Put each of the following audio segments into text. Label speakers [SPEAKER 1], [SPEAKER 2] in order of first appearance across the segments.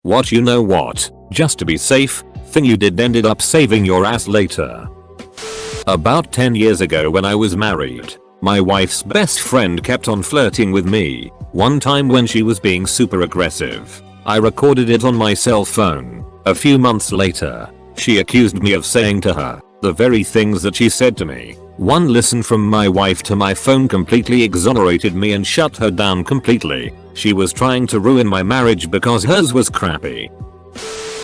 [SPEAKER 1] What you know what? Just to be safe, thing you did ended up saving your ass later. About 10 years ago when I was married, my wife's best friend kept on flirting with me. One time when she was being super aggressive, I recorded it on my cell phone. A few months later, she accused me of saying to her the very things that she said to me. One listen from my wife to my phone completely exonerated me and shut her down completely. She was trying to ruin my marriage because hers was crappy.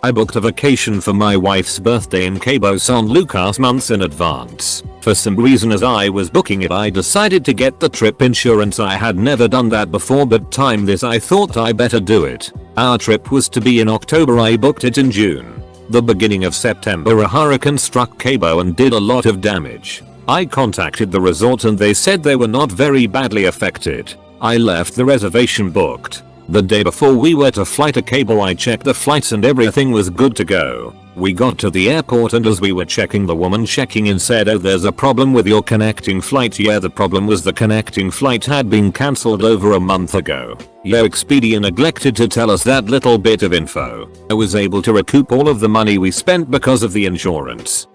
[SPEAKER 1] I booked a vacation for my wife's birthday in Cabo San Lucas months in advance. For some reason as I was booking it I decided to get the trip insurance. I had never done that before but time this I thought I better do it. Our trip was to be in October. I booked it in June. The beginning of September a hurricane struck Cabo and did a lot of damage. I contacted the resort and they said they were not very badly affected. I left the reservation booked. The day before we were to fly to Cabo I checked the flights and everything was good to go. We got to the airport and as we were checking the woman checking in said, "Oh, there's a problem with your connecting flight." Yeah, the problem was the connecting flight had been cancelled over a month ago. Yeah, Expedia neglected to tell us that little bit of info. I was able to recoup all of the money we spent because of the insurance.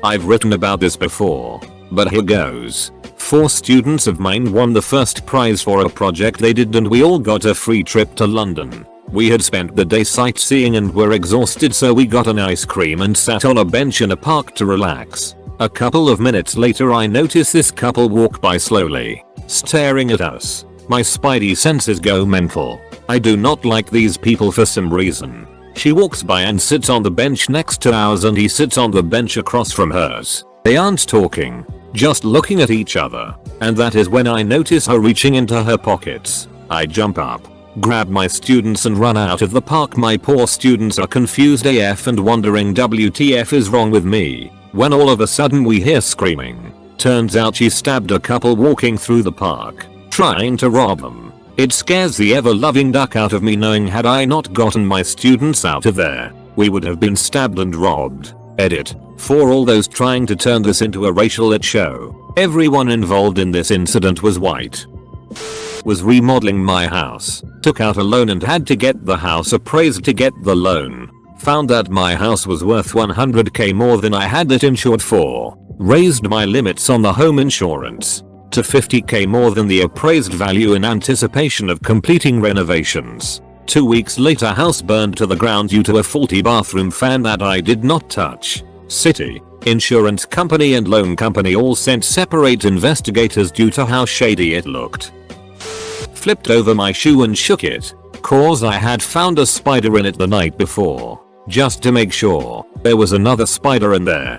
[SPEAKER 1] I've written about this before, but here goes. 4 students of mine won the first prize for a project they did and we all got a free trip to London. We had spent the day sightseeing and were exhausted so we got an ice cream and sat on a bench in a park to relax. A couple of minutes later I notice this couple walk by slowly, staring at us. My spidey senses go mental. I do not like these people for some reason. She walks by and sits on the bench next to ours and he sits on the bench across from hers. They aren't talking, just looking at each other. And that is when I notice her reaching into her pockets. I jump up, grab my students and run out of the park. My poor students are confused AF and wondering WTF is wrong with me. When all of a sudden we hear screaming. Turns out she stabbed a couple walking through the park, trying to rob them. It scares the ever-loving duck out of me knowing had I not gotten my students out of there, we would have been stabbed and robbed. Edit. For all those trying to turn this into a racial lit show, everyone involved in this incident was white. Was remodeling my house, took out a loan and had to get the house appraised to get the loan. Found that my house was worth 100k more than I had it insured for. Raised my limits on the home insurance to 50k more than the appraised value in anticipation of completing renovations. 2 weeks later house burned to the ground due to a faulty bathroom fan that I did not touch. City, insurance company and loan company all sent separate investigators due to how shady it looked. Flipped over my shoe and shook it, cause I had found a spider in it the night before. Just to make sure, there was another spider in there.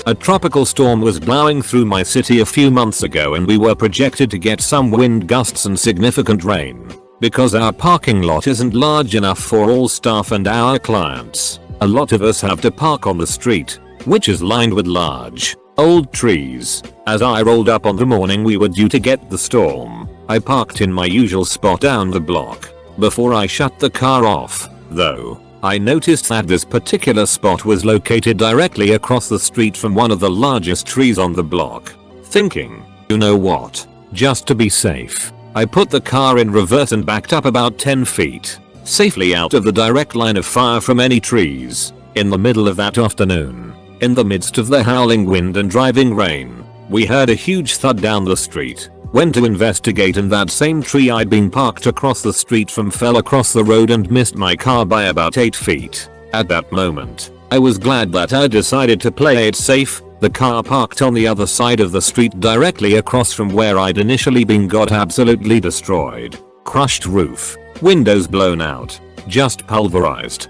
[SPEAKER 1] A tropical storm was blowing through my city a few months ago and we were projected to get some wind gusts and significant rain. Because our parking lot isn't large enough for all staff and our clients, a lot of us have to park on the street, which is lined with large, old trees. As I rolled up on the morning we were due to get the storm, I parked in my usual spot down the block. Before I shut the car off, though, I noticed that this particular spot was located directly across the street from one of the largest trees on the block. Thinking, you know what? Just to be safe, I put the car in reverse and backed up about 10 feet, safely out of the direct line of fire from any trees. In the middle of that afternoon, in the midst of the howling wind and driving rain, we heard a huge thud down the street. Went to investigate and that same tree I'd been parked across the street from fell across the road and missed my car by about 8 feet. At that moment, I was glad that I decided to play it safe. The car parked on the other side of the street directly across from where I'd initially been got absolutely destroyed. Crushed roof, windows blown out, just pulverized.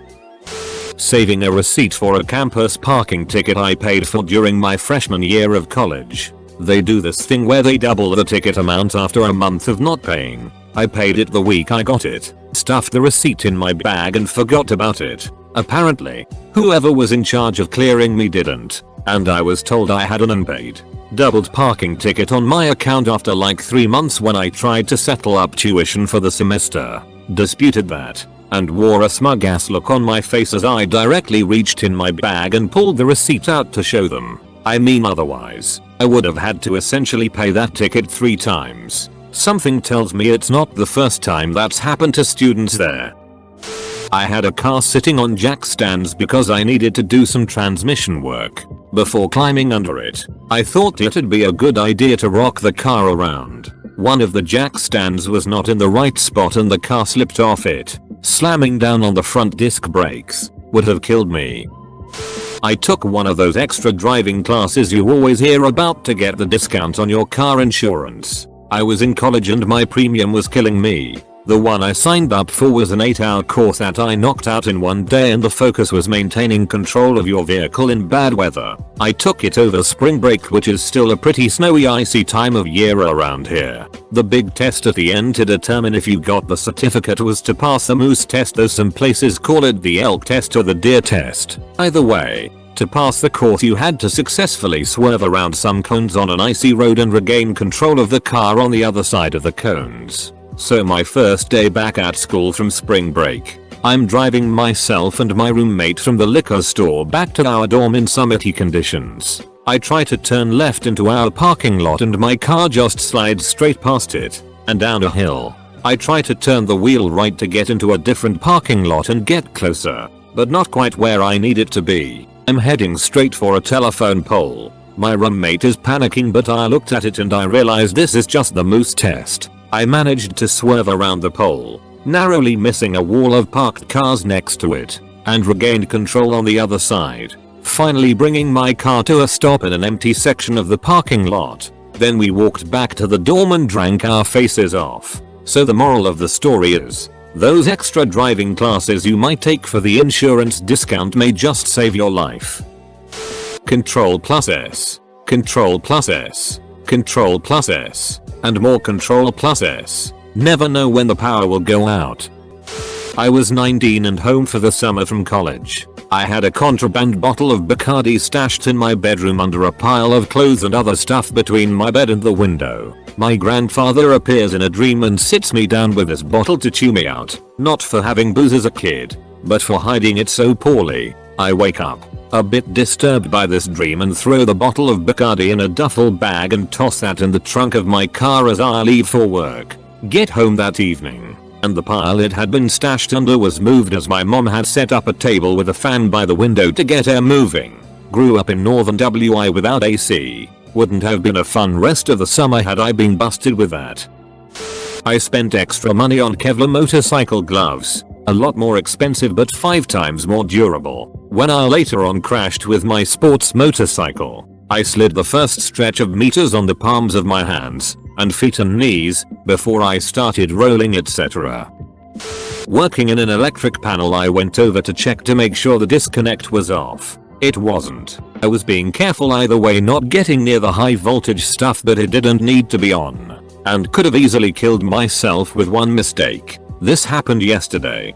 [SPEAKER 1] Saving a receipt for a campus parking ticket I paid for during my freshman year of college. They do this thing where they double the ticket amount after a month of not paying. I paid it the week I got it, stuffed the receipt in my bag and forgot about it. Apparently, whoever was in charge of clearing me didn't, and I was told I had an unpaid, doubled parking ticket on my account after like 3 months when I tried to settle up tuition for the semester. Disputed that, and wore a smug ass look on my face as I directly reached in my bag and pulled the receipt out to show them. I mean otherwise, I would have had to essentially pay that ticket 3 times. Something tells me it's not the first time that's happened to students there. I had a car sitting on jack stands because I needed to do some transmission work. Before climbing under it, I thought it'd be a good idea to rock the car around. One of the jack stands was not in the right spot and the car slipped off it, slamming down on the front disc brakes. Would have killed me. I took one of those extra driving classes you always hear about to get the discount on your car insurance. I was in college and my premium was killing me. The one I signed up for was an 8-hour course that I knocked out in one day and the focus was maintaining control of your vehicle in bad weather. I took it over spring break, which is still a pretty snowy, icy time of year around here. The big test at the end to determine if you got the certificate was to pass the moose test, though some places call it the elk test or the deer test. Either way, to pass the course you had to successfully swerve around some cones on an icy road and regain control of the car on the other side of the cones. So my first day back at school from spring break, I'm driving myself and my roommate from the liquor store back to our dorm in summity conditions. I try to turn left into our parking lot and my car just slides straight past it and down a hill. I try to turn the wheel right to get into a different parking lot and get closer, but not quite where I need it to be. I'm heading straight for a telephone pole. My roommate is panicking, but I looked at it and I realized this is just the moose test. I managed to swerve around the pole, narrowly missing a wall of parked cars next to it, and regained control on the other side, finally bringing my car to a stop in an empty section of the parking lot. Then we walked back to the dorm and drank our faces off. So the moral of the story is, those extra driving classes you might take for the insurance discount may just save your life. Control plus S, Control plus S, Control plus S, and more Control plus S. Never know when the power will go out. I was 19 and home for the summer from college. I had a contraband bottle of Bacardi stashed in my bedroom under a pile of clothes and other stuff between my bed and the window. My grandfather appears in a dream and sits me down with this bottle to chew me out, not for having booze as a kid, but for hiding it so poorly. I wake up, a bit disturbed by this dream, and throw the bottle of Bacardi in a duffel bag and toss that in the trunk of my car as I leave for work. Get home that evening, and the pile it had been stashed under was moved, as my mom had set up a table with a fan by the window to get air moving. Grew up in northern WI without AC. Wouldn't have been a fun rest of the summer had I been busted with that. I spent extra money on Kevlar motorcycle gloves, a lot more expensive but 5 times more durable. When I later on crashed with my sports motorcycle, I slid the first stretch of meters on the palms of my hands and feet and knees before I started rolling, etc. Working in an electric panel, I went over to check to make sure the disconnect was off. It wasn't. I was being careful either way, not getting near the high voltage stuff, but it didn't need to be on, and could have easily killed myself with one mistake. This happened yesterday.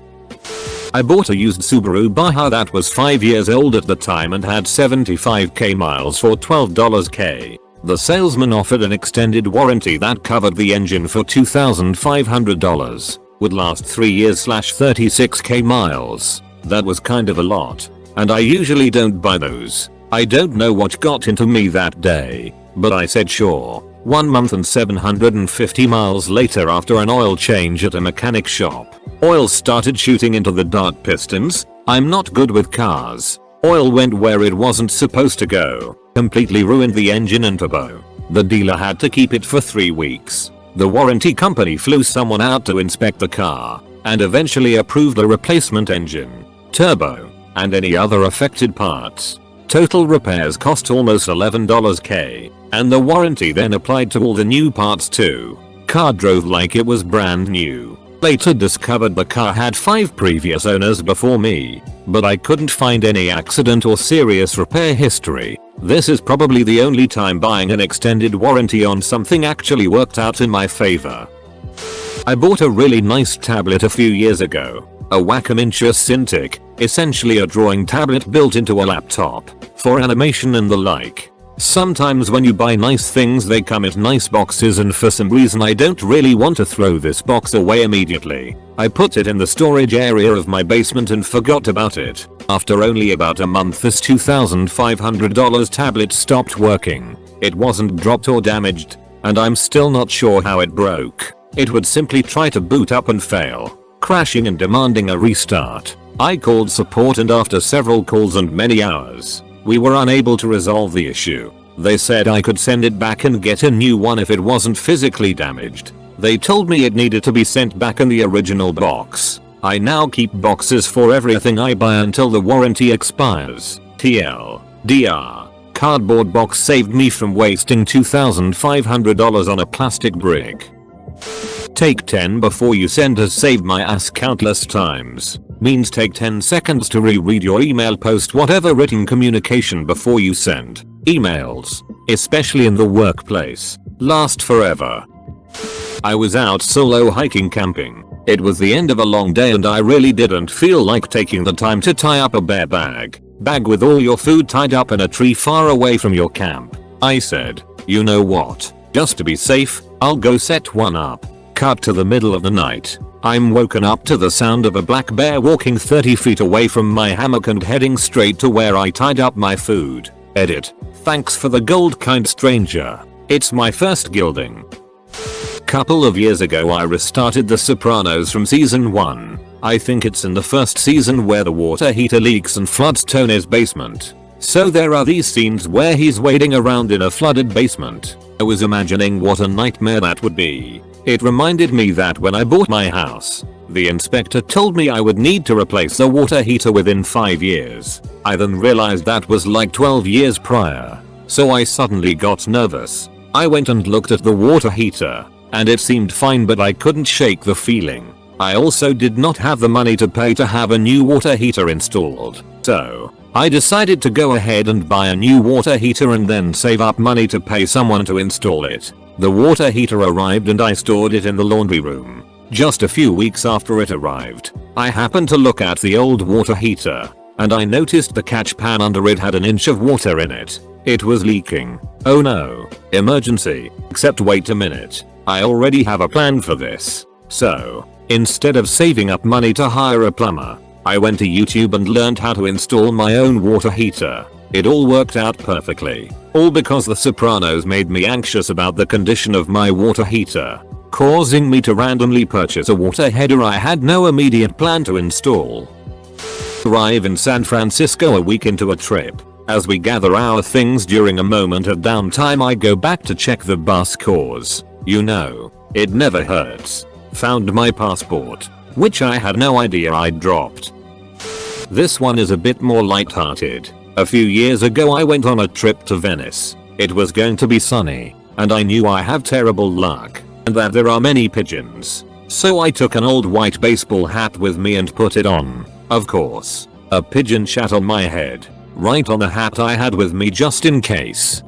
[SPEAKER 1] I bought a used Subaru Baja that was 5 years old at the time and had 75k miles for $12k. The salesman offered an extended warranty that covered the engine for $2,500. Would last 3 years / 36k miles. That was kind of a lot, and I usually don't buy those. I don't know what got into me that day, but I said sure. 1 month and 750 miles later, after an oil change at a mechanic shop, oil started shooting into the dark pistons. I'm not good with cars. Oil went where it wasn't supposed to go, completely ruined the engine and turbo. The dealer had to keep it for 3 weeks. The warranty company flew someone out to inspect the car and eventually approved a replacement engine, turbo, and any other affected parts. Total repairs cost almost $11k, and the warranty then applied to all the new parts too. Car drove like it was brand new. Later discovered the car had 5 previous owners before me, but I couldn't find any accident or serious repair history. This is probably the only time buying an extended warranty on something actually worked out in my favor. I bought a really nice tablet a few years ago. A Wacom Intuos Cintiq, essentially a drawing tablet built into a laptop, for animation and the like. Sometimes when you buy nice things they come in nice boxes, and for some reason I don't really want to throw this box away immediately. I put it in the storage area of my basement and forgot about it. After only about a month this $2,500 tablet stopped working. It wasn't dropped or damaged, and I'm still not sure how it broke. It would simply try to boot up and fail. crashing and demanding a restart. I called support, and after several calls and many hours, we were unable to resolve the issue. They said I could send it back and get a new one if it wasn't physically damaged. They told me it needed to be sent back in the original box. I now keep boxes for everything I buy until the warranty expires. TLDR. Cardboard box saved me from wasting $2,500 on a plastic brick. Take 10 before you send has saved my ass countless times. Means take 10 seconds to reread your email, post whatever written communication before you send. Emails, especially in the workplace, last forever. I was out solo hiking camping. It was the end of a long day and I really didn't feel like taking the time to tie up a bear bag with all your food tied up in a tree far away from your camp. I said, you know what, just to be safe, I'll go set one up. Cut to the middle of the night. I'm woken up to the sound of a black bear walking 30 feet away from my hammock and heading straight to where I tied up my food. Edit. Thanks for the gold, kind stranger. It's my first gilding. Couple of years ago I restarted The Sopranos from season 1. I think it's in the first season where the water heater leaks and floods Tony's basement. So there are these scenes where he's wading around in a flooded basement. I was imagining what a nightmare that would be. It reminded me that when I bought my house, the inspector told me I would need to replace the water heater within 5 years. I then realized that was like 12 years prior. So I suddenly got nervous. I went and looked at the water heater, and it seemed fine, but I couldn't shake the feeling. I also did not have the money to pay to have a new water heater installed. So I decided to go ahead and buy a new water heater and then save up money to pay someone to install it. The water heater arrived and I stored it in the laundry room. Just a few weeks after it arrived, I happened to look at the old water heater, and I noticed the catch pan under it had an inch of water in it. It was leaking. Oh no. Emergency. Except wait a minute. I already have a plan for this. So, instead of saving up money to hire a plumber, I went to YouTube and learned how to install my own water heater. It all worked out perfectly. All because The Sopranos made me anxious about the condition of my water heater, causing me to randomly purchase a water heater I had no immediate plan to install. Arrive in San Francisco a week into a trip. As we gather our things during a moment of downtime, I go back to check the bus cause, you know, it never hurts. Found my passport, which I had no idea I'd dropped. This one is a bit more lighthearted. A few years ago I went on a trip to Venice. It was going to be sunny, and I knew I have terrible luck, and that there are many pigeons. So I took an old white baseball hat with me and put it on. Of course, a pigeon shat on my head, right on the hat I had with me just in case.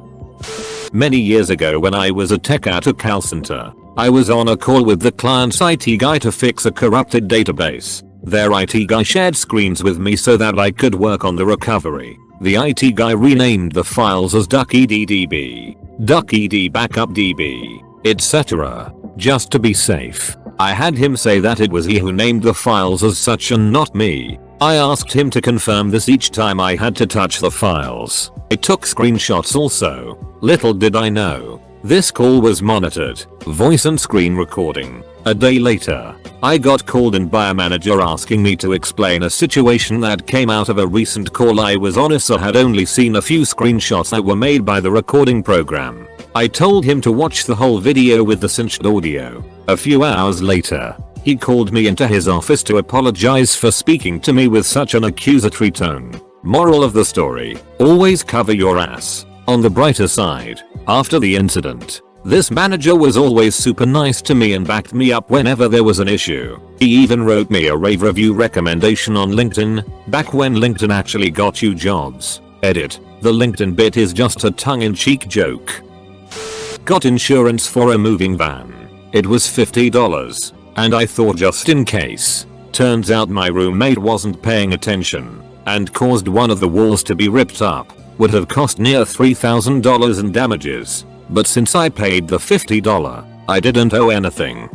[SPEAKER 1] Many years ago when I was a tech at a call center, I was on a call with the client's IT guy to fix a corrupted database. Their IT guy shared screens with me so that I could work on the recovery. The IT guy renamed the files as DuckEDDB, DuckED Backup DB, etc. just to be safe. I had him say that it was he who named the files as such and not me. I asked him to confirm this each time I had to touch the files. I took screenshots also. Little did I know, this call was monitored, voice and screen recording. A day later, I got called in by a manager asking me to explain a situation that came out of a recent call I was on, so had only seen a few screenshots that were made by the recording program. I told him to watch the whole video with the synced audio. A few hours later, he called me into his office to apologize for speaking to me with such an accusatory tone. Moral of the story, always cover your ass. On the brighter side, after the incident, this manager was always super nice to me and backed me up whenever there was an issue. He even wrote me a rave review recommendation on LinkedIn, back when LinkedIn actually got you jobs. Edit. The LinkedIn bit is just a tongue-in-cheek joke. Got insurance for a moving van. It was $50, and I thought just in case. Turns out my roommate wasn't paying attention, and caused one of the walls to be ripped up. Would have cost near $3,000 in damages. But since I paid the $50, I didn't owe anything.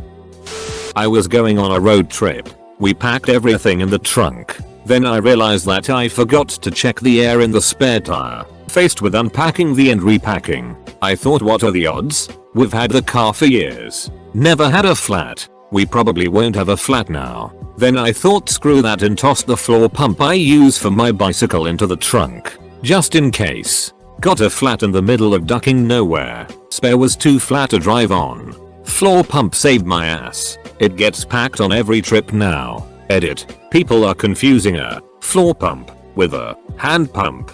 [SPEAKER 1] I was going on a road trip. We packed everything in the trunk. Then I realized that I forgot to check the air in the spare tire. Faced with unpacking and repacking, I thought, what are the odds? We've had the car for years. Never had a flat. We probably won't have a flat now. Then I thought screw that and tossed the floor pump I use for my bicycle into the trunk. Just in case. Got a flat in the middle of ducking nowhere. Spare was too flat to drive on. Floor pump saved my ass. It gets packed on every trip now. Edit. People are confusing a floor pump with a hand pump.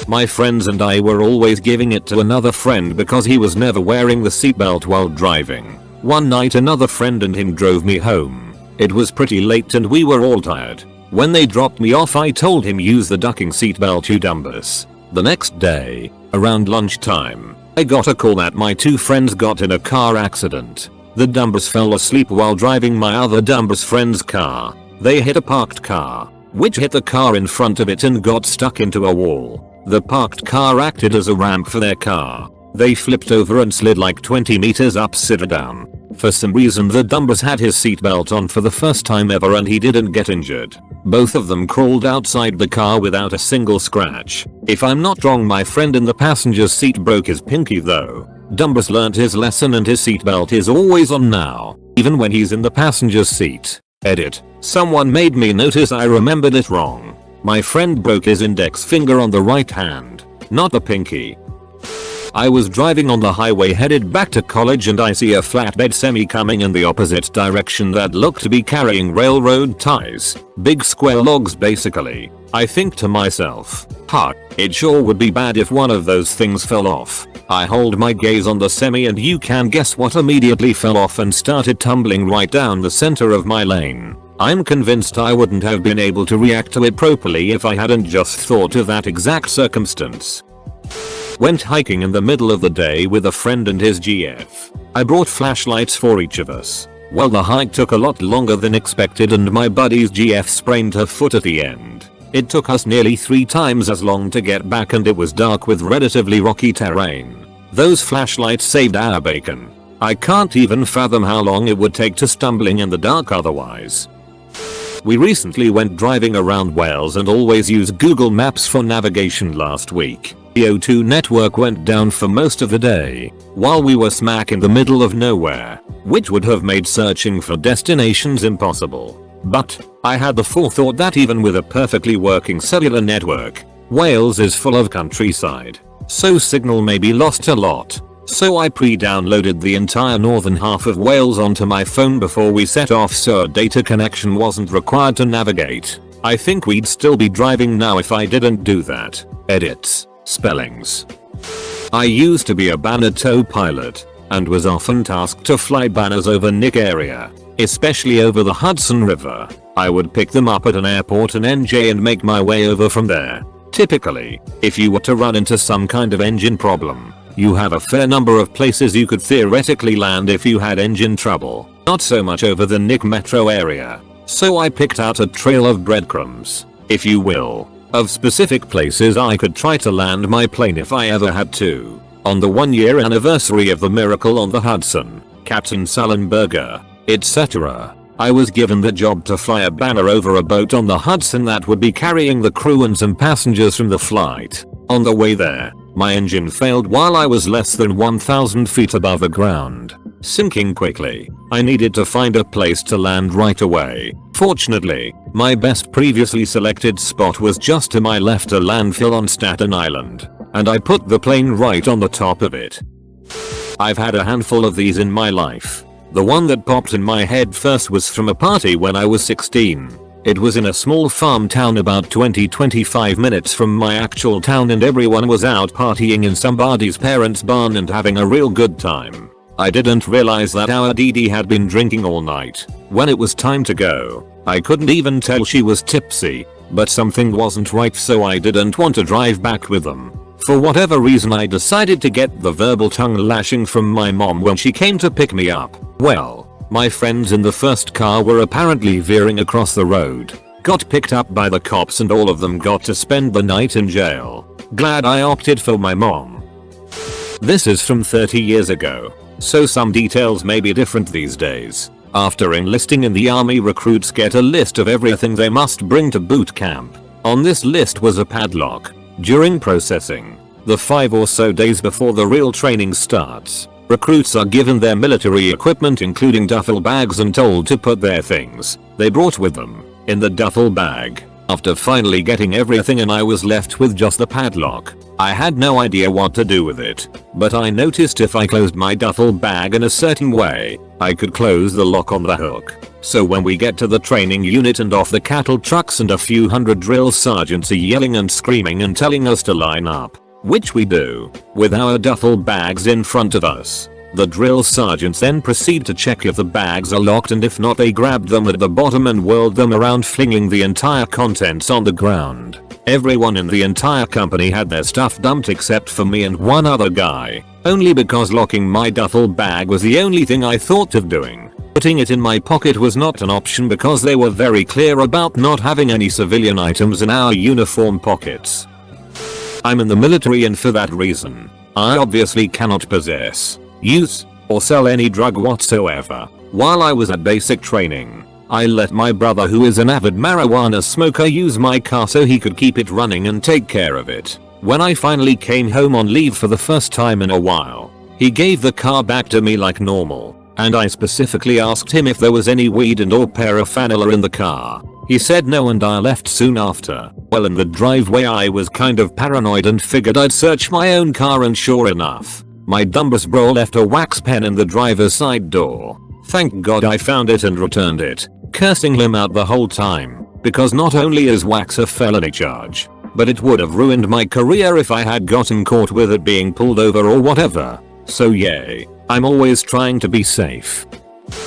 [SPEAKER 1] My friends and I were always giving it to another friend because he was never wearing the seatbelt while driving. One night another friend and him drove me home. It was pretty late and we were all tired. When they dropped me off I told him use the ducking seatbelt you dumbus. The next day, around lunchtime, I got a call that my two friends got in a car accident. The dumbus fell asleep while driving my other dumbus friend's car. They hit a parked car, which hit the car in front of it and got stuck into a wall. The parked car acted as a ramp for their car. They flipped over and slid like 20 meters upside down. For some reason the dumbus had his seatbelt on for the first time ever and he didn't get injured. Both of them crawled outside the car without a single scratch. If I'm not wrong my friend in the passenger's seat broke his pinky though. Dumbus learned his lesson and his seatbelt is always on now, even when he's in the passenger's seat. Edit. Someone made me notice I remembered it wrong. My friend broke his index finger on the right hand, not the pinky. I was driving on the highway headed back to college and I see a flatbed semi coming in the opposite direction that looked to be carrying railroad ties. Big square logs basically. I think to myself, huh, it sure would be bad if one of those things fell off. I hold my gaze on the semi and you can guess what immediately fell off and started tumbling right down the center of my lane. I'm convinced I wouldn't have been able to react to it properly if I hadn't just thought of that exact circumstance. Went hiking in the middle of the day with a friend and his GF. I brought flashlights for each of us. Well, the hike took a lot longer than expected and my buddy's GF sprained her foot at the end. It took us nearly 3 times as long to get back and it was dark with relatively rocky terrain. Those flashlights saved our bacon. I can't even fathom how long it would take to stumbling in the dark otherwise. We recently went driving around Wales and always use Google Maps for navigation last week. The O2 network went down for most of the day, while we were smack in the middle of nowhere, which would have made searching for destinations impossible. But I had the forethought that even with a perfectly working cellular network, Wales is full of countryside, so signal may be lost a lot. So I pre-downloaded the entire northern half of Wales onto my phone before we set off so a data connection wasn't required to navigate. I think we'd still be driving now if I didn't do that. Edits. Spellings. I used to be a banner tow pilot and was often tasked to fly banners over Nick area, especially over the Hudson River. I would pick them up at an airport in NJ and make my way over from there. Typically, if you were to run into some kind of engine problem, you have a fair number of places you could theoretically land if you had engine trouble. Not so much over the Nick metro area. So I picked out a trail of breadcrumbs, if you will, of specific places I could try to land my plane if I ever had to. On the 1-year anniversary of the miracle on the Hudson, Captain Sullenberger, etc., I was given the job to fly a banner over a boat on the Hudson that would be carrying the crew and some passengers from the flight. On the way there, my engine failed while I was less than 1,000 feet above the ground, sinking quickly. I needed to find a place to land right away. Fortunately, my best previously selected spot was just to my left, a landfill on Staten Island, and I put the plane right on the top of it. I've had a handful of these in my life. The one that popped in my head first was from a party when I was 16. It was in a small farm town about 20-25 minutes from my actual town and everyone was out partying in somebody's parents' barn and having a real good time. I didn't realize that our DD had been drinking all night. When it was time to go, I couldn't even tell she was tipsy, but something wasn't right so I didn't want to drive back with them. For whatever reason I decided to get the verbal tongue lashing from my mom when she came to pick me up. Well, my friends in the first car were apparently veering across the road, got picked up by the cops and all of them got to spend the night in jail. Glad I opted for my mom. This is from 30 years ago, so some details may be different these days. After enlisting in the army, recruits get a list of everything they must bring to boot camp. On this list was a padlock. During processing, the 5 or so days before the real training starts, Recruits are given their military equipment including duffel bags and told to put their things they brought with them in the duffel bag. After finally getting everything and I was left with just the padlock, I had no idea what to do with it, but I noticed if I closed my duffel bag in a certain way, I could close the lock on the hook. So when we get to the training unit and off the cattle trucks and a few hundred drill sergeants are yelling and screaming and telling us to line up, which we do, with our duffel bags in front of us. The drill sergeants then proceed to check if the bags are locked, and if not they grabbed them at the bottom and whirled them around, flinging the entire contents on the ground. Everyone in the entire company had their stuff dumped except for me and one other guy, only because locking my duffel bag was the only thing I thought of doing. Putting it in my pocket was not an option because they were very clear about not having any civilian items in our uniform pockets. I'm in the military and for that reason, I obviously cannot possess, use, or sell any drug whatsoever. While I was at basic training, I let my brother, who is an avid marijuana smoker, use my car so he could keep it running and take care of it. When I finally came home on leave for the first time in a while, he gave the car back to me like normal, and I specifically asked him if there was any weed and or paraphernalia in the car. He said no and I left soon after. Well, in the driveway I was kind of paranoid and figured I'd search my own car, and sure enough, my dumbass bro left a wax pen in the driver's side door. Thank God I found it and returned it, cursing him out the whole time, because not only is wax a felony charge, but it would have ruined my career if I had gotten caught with it being pulled over or whatever. So yay, I'm always trying to be safe.